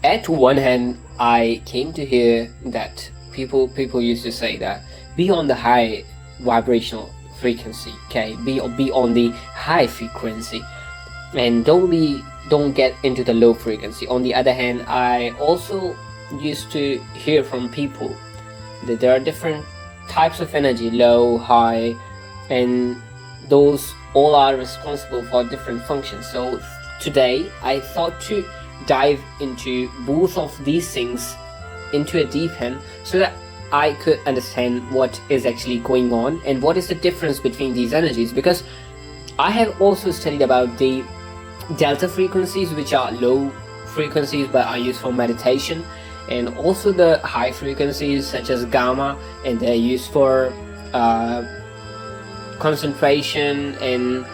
at one hand, I came to hear that people used to say that be on the high vibrational frequency, okay, be on the high frequency, and don't get into the low frequency. On the other hand, I also used to hear from people that there are different types of energy, low, high, and those all are responsible for different functions. So today I thought to dive into both of these things into a deep end, so that I could understand what is actually going on and what is the difference between these energies, because I have also studied about the delta frequencies, which are low frequencies but are used for meditation, and also the high frequencies such as gamma, and they're used for concentration and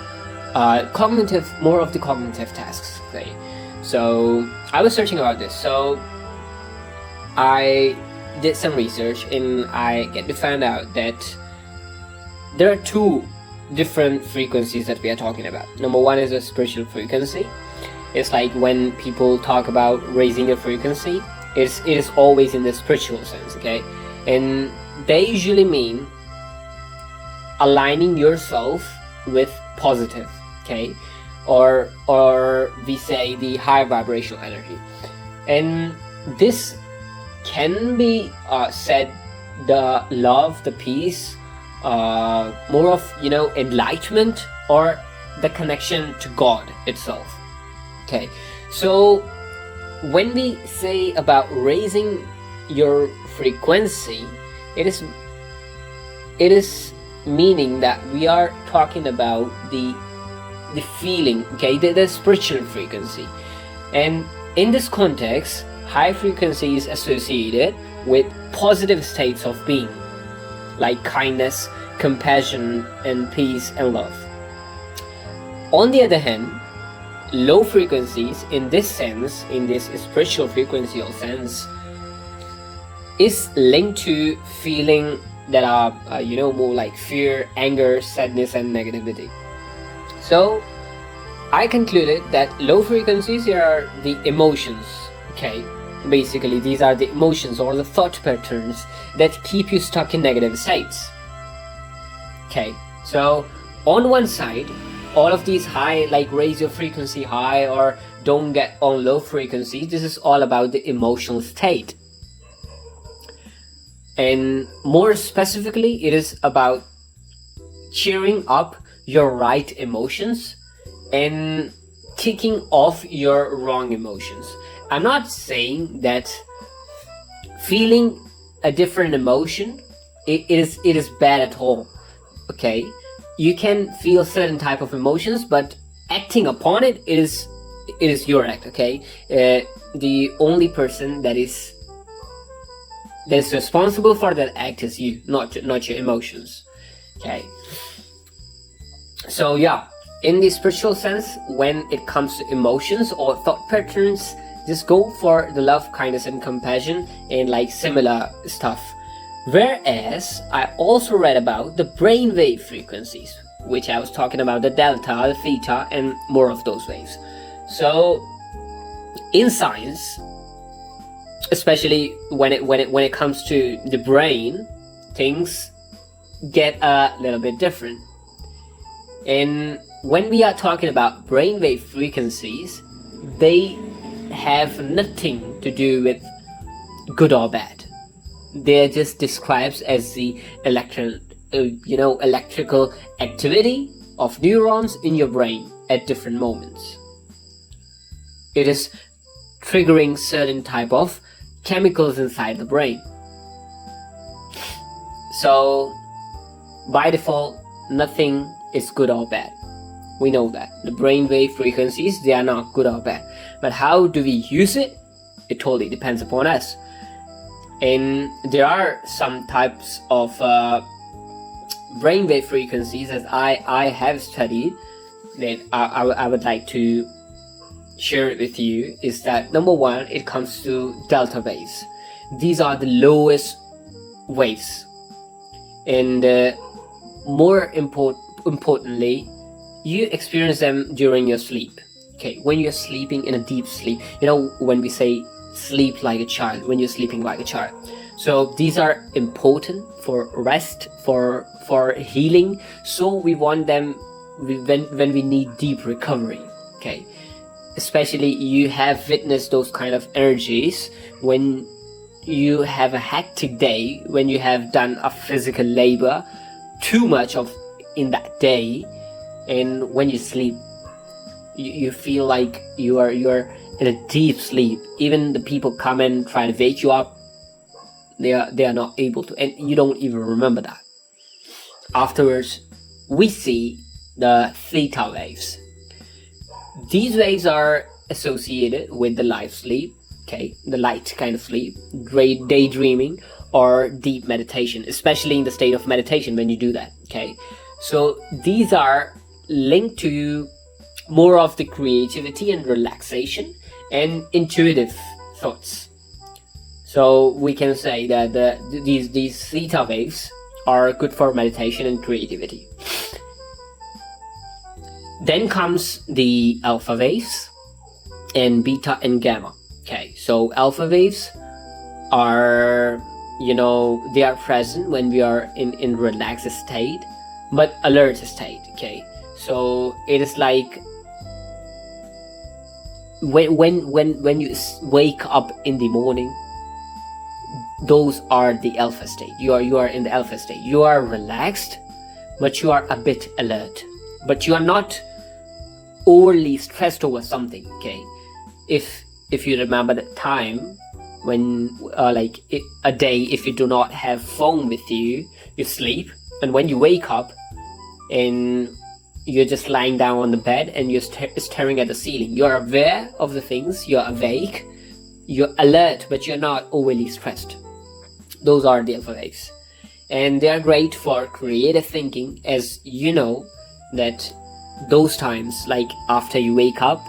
more of the cognitive tasks. Okay, so I was searching about this, so I did some research and I get to find out that there are two different frequencies that we are talking about. Number one is a spiritual frequency. It's like when people talk about raising your frequency, it is always in the spiritual sense, okay? And they usually mean aligning yourself with positive, okay? Or we say the high vibrational energy. And this can be said the love, the peace, more of enlightenment, or the connection to God itself. Okay, so when we say about raising your frequency, it is meaning that we are talking about the feeling, okay, the spiritual frequency. And in this context, high frequency is associated with positive states of being, like kindness, compassion, and peace and love. On the other hand, low frequencies in this sense, in this spiritual frequency or sense, is linked to feeling that are more like fear, anger, sadness, and negativity. So I concluded that low frequencies are the emotions, okay? Basically, these are the emotions or the thought patterns that keep you stuck in negative states. Okay, so on one side, all of these high, like raise your frequency high or don't get on low frequency, this is all about the emotional state. And more specifically, it is about cheering up your right emotions and kicking off your wrong emotions. I'm not saying that feeling a different emotion it is bad at all. Okay, you can feel certain type of emotions, but acting upon it is your act. Okay, the only person that is responsible for that act is you, not your emotions. Okay, so yeah, in the spiritual sense, when it comes to emotions or thought patterns, just go for the love, kindness, and compassion and like similar stuff. Whereas I also read about the brainwave frequencies, which I was talking about, the delta, the theta, and more of those waves. So in science, especially when it comes to the brain, things get a little bit different. And when we are talking about brainwave frequencies, they have nothing to do with good or bad. They're just described as the electrical activity of neurons in your brain at different moments. It is triggering certain type of chemicals inside the brain. So by default, nothing is good or bad. We know that the brainwave frequencies, they are not good or bad, but how do we use it? It totally depends upon us. And there are some types of brainwave frequencies that I have studied that I would like to share it with you. Is that number one, it comes to delta waves. These are the lowest waves, and more importantly, you experience them during your sleep. Okay, when you're sleeping in a deep sleep, when we say sleep like a child, when you're sleeping like a child. So these are important for rest, for healing. So we want them when we need deep recovery. Okay, especially you have witnessed those kind of energies when you have a hectic day, when you have done a physical labor too much of in that day, and when you sleep, you feel like you're in a deep sleep. Even the people come and try to wake you up, they are not able to, and you don't even remember that. Afterwards, we see the theta waves. These waves are associated with the light sleep, okay, the light kind of sleep, daydreaming, or deep meditation, especially in the state of meditation when you do that. Okay, so these are linked to more of the creativity and relaxation and intuitive thoughts. So we can say that these theta waves are good for meditation and creativity. Then comes the alpha waves and beta and gamma. Okay, so alpha waves are, they are present when we are in relaxed state, but alert state. Okay, so it is like when you wake up in the morning, those are the alpha state. You are in the alpha state. You are relaxed, but you are a bit alert, but you are not overly stressed over something. Okay, if you remember the time when a day, if you do not have phone with you, you sleep, and when you wake up and you're just lying down on the bed and you're staring at the ceiling, you're aware of the things, you're awake, you're alert, but you're not overly stressed. Those are the alpha waves, and they are great for creative thinking, as you know that those times, like after you wake up,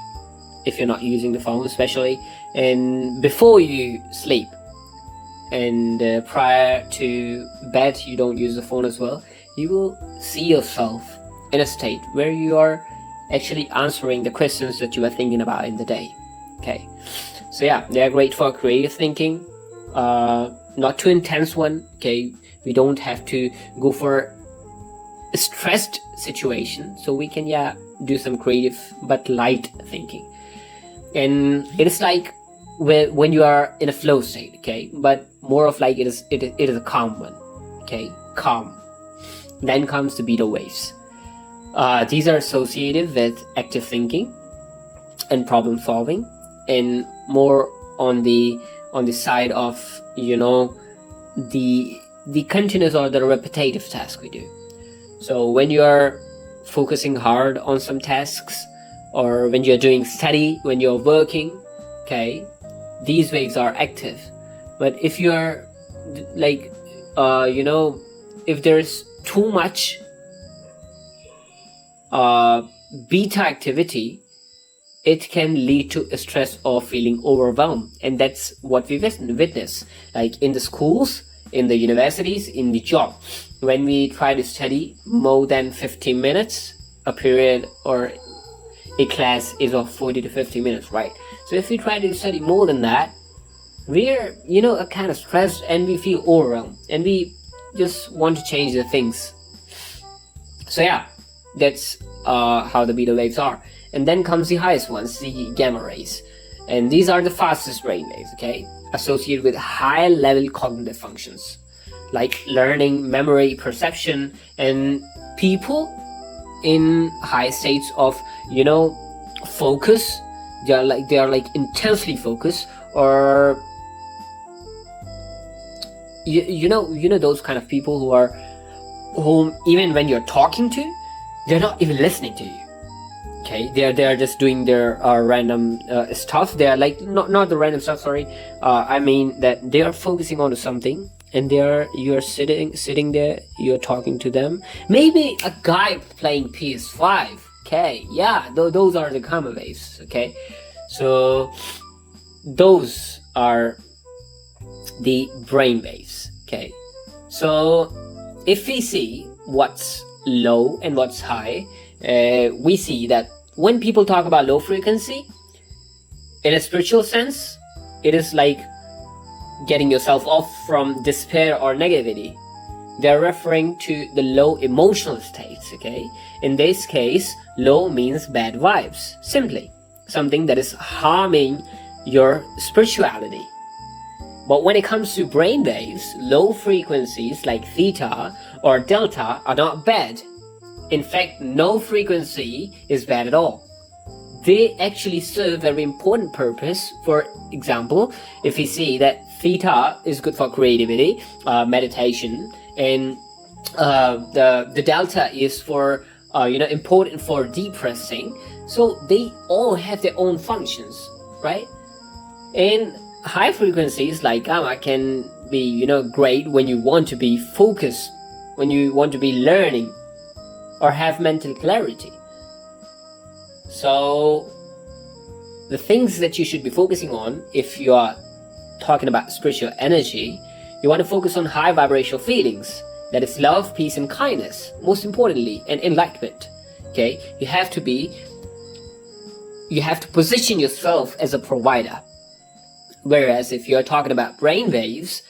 if you're not using the phone especially, and before you sleep, and prior to bed you don't use the phone as well, you will see yourself in a state where you are actually answering the questions that you are thinking about in the day. Okay, so yeah, they are great for creative thinking, not too intense one. Okay, we don't have to go for a stressed situation, so we can do some creative but light thinking. And it is like when you are in a flow state, okay, but more of like it is a calm one. Okay, calm. Then comes the beta waves. These are associated with active thinking and problem solving, and more on the side of the continuous or the repetitive task we do. So when you are focusing hard on some tasks, or when you're doing study, when you're working, okay, these waves are active. But if you are like if there's too much beta activity, it can lead to a stress or feeling overwhelmed, and that's what we witness, like in the schools, in the universities, in the job. When we try to study more than 15 minutes, a period or a class is of 40 to 50 minutes, right? So if we try to study more than that, we're a kind of stressed, and we feel overwhelmed, and we just want to change the things. So yeah, that's how the beta waves are. And then comes the highest ones, the gamma rays, and these are the fastest brain waves, okay, associated with high level cognitive functions like learning, memory, perception, and people in high states of focus. They are like intensely focused, or you know those kind of people whom even when you're talking to, they're not even listening to you. Okay, they are just doing their random stuff. They are like not the random stuff. Sorry, I mean that they are focusing on something, and you're sitting there. You're talking to them. Maybe a guy playing PS5. Okay, yeah, those are the gamma waves. Okay, so those are the brain waves. Okay, so if we see what's low and what's high, we see that when people talk about low frequency, in a spiritual sense, it is like getting yourself off from despair or negativity. They're referring to the low emotional states, okay? In this case, low means bad vibes, simply. Something that is harming your spirituality. But when it comes to brain waves, low frequencies like theta or delta are not bad. In fact, no frequency is bad at all. They actually serve a very important purpose. For example, if we see that theta is good for creativity, meditation, and the delta is for important for depressing. So they all have their own functions, right? And high frequencies like gamma can be great when you want to be focused, when you want to be learning or have mental clarity. So the things that you should be focusing on, if you are talking about spiritual energy, you want to focus on high vibrational feelings. That is love, peace, and kindness, most importantly, and enlightenment. Okay, you have to position yourself as a provider. Whereas if you're talking about brain waves,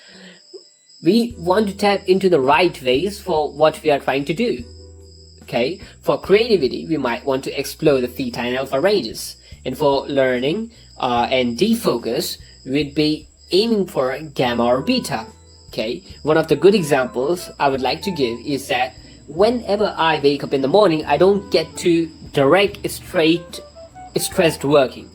we want to tap into the right waves for what we are trying to do. Okay, for creativity, we might want to explore the theta and alpha ranges, and for learning and defocus, we'd be aiming for gamma or beta. Okay, one of the good examples I would like to give is that whenever I wake up in the morning, I don't get to direct straight stressed working.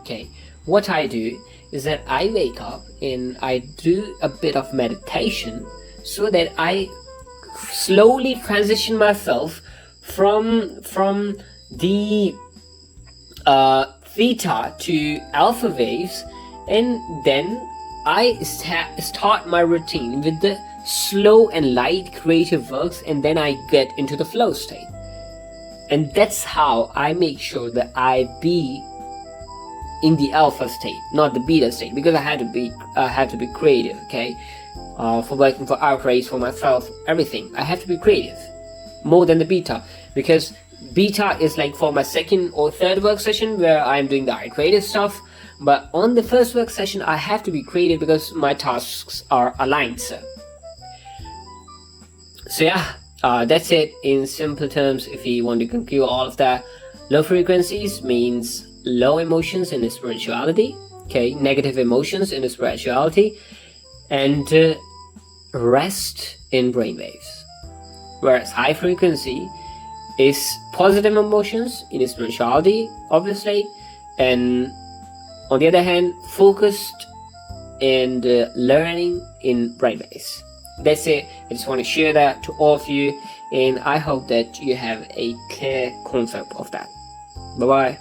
Okay, what I do is that I wake up and I do a bit of meditation so that I slowly transition myself from the theta to alpha waves, and then I start my routine with the slow and light creative works, and then I get into the flow state. And that's how I make sure that I be in the alpha state, not the beta state, because I have to be creative, okay? For working for outrage, for myself, everything. I have to be creative more than the beta, because beta is like for my second or third work session where I'm doing the creative stuff. But on the first work session, I have to be creative because my tasks are aligned, so yeah, that's it in simple terms. If you want to conclude all of that, low frequencies means low emotions in the spirituality, okay, negative emotions in the spirituality, and rest in brainwaves. Whereas high frequency is positive emotions in the spirituality, obviously, and on the other hand, focused and learning in brainwaves. That's it. I just want to share that to all of you, and I hope that you have a clear concept of that. Bye bye.